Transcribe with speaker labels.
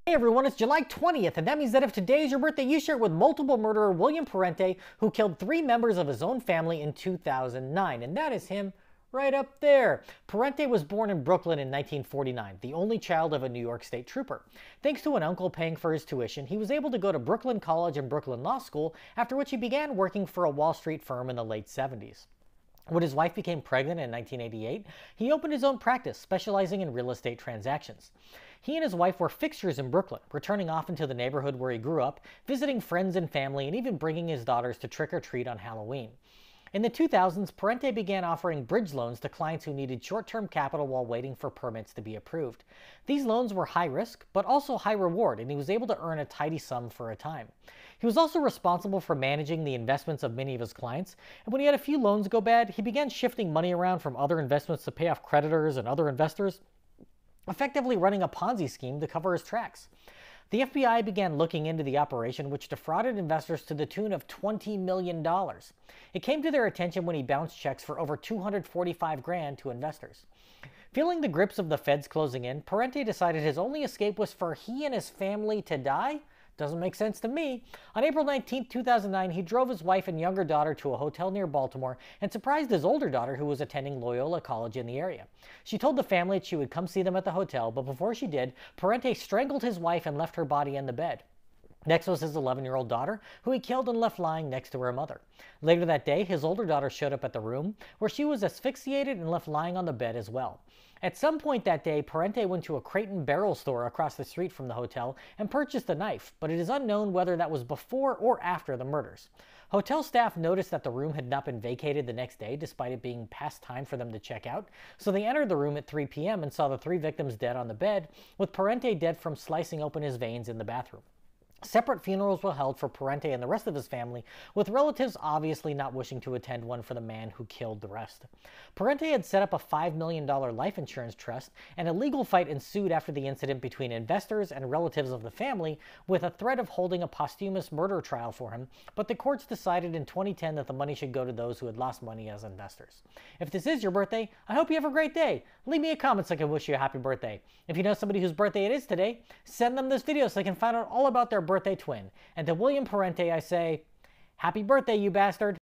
Speaker 1: Hey everyone, it's July 20th, and that means that if today is your birthday, you share it with multiple murderer William Parente, who killed 3 members of his own family in 2009, and that is him right up there. Parente was born in Brooklyn in 1949, the only child of a New York State trooper. Thanks to an uncle paying for his tuition, he was able to go to Brooklyn College and Brooklyn Law School, after which he began working for a Wall Street firm in the late 70s. When his wife became pregnant in 1988, he opened his own practice, specializing in real estate transactions. He and his wife were fixtures in Brooklyn, returning often to the neighborhood where he grew up, visiting friends and family, and even bringing his daughters to trick-or-treat on Halloween. In the 2000s, Parente began offering bridge loans to clients who needed short-term capital while waiting for permits to be approved. These loans were high risk, but also high reward, and he was able to earn a tidy sum for a time. He was also responsible for managing the investments of many of his clients, and when he had a few loans go bad, he began shifting money around from other investments to pay off creditors and other investors, effectively running a Ponzi scheme to cover his tracks. The FBI began looking into the operation, which defrauded investors to the tune of $20 million. It came to their attention when he bounced checks for over $245 grand to investors. Feeling the grips of the feds closing in, Parente decided his only escape was for he and his family to die? Doesn't make sense to me. On April 19, 2009, he drove his wife and younger daughter to a hotel near Baltimore and surprised his older daughter, who was attending Loyola College in the area. She told the family that she would come see them at the hotel, but before she did, Parente strangled his wife and left her body in the bed. Next was his 11-year-old daughter, who he killed and left lying next to her mother. Later that day, his older daughter showed up at the room, where she was asphyxiated and left lying on the bed as well. At some point that day, Parente went to a crate and barrel store across the street from the hotel and purchased a knife, but it is unknown whether that was before or after the murders. Hotel staff noticed that the room had not been vacated the next day, despite it being past time for them to check out, so they entered the room at 3 p.m. and saw the 3 victims dead on the bed, with Parente dead from slicing open his veins in the bathroom. Separate funerals were held for Parente and the rest of his family, with relatives obviously not wishing to attend one for the man who killed the rest. Parente had set up a $5 million life insurance trust, and a legal fight ensued after the incident between investors and relatives of the family, with a threat of holding a posthumous murder trial for him, but the courts decided in 2010 that the money should go to those who had lost money as investors. If this is your birthday, I hope you have a great day. Leave me a comment so I can wish you a happy birthday. If you know somebody whose birthday it is today, send them this video so they can find out all about their birthday twin. And to William Parente, I say, happy birthday, you bastard.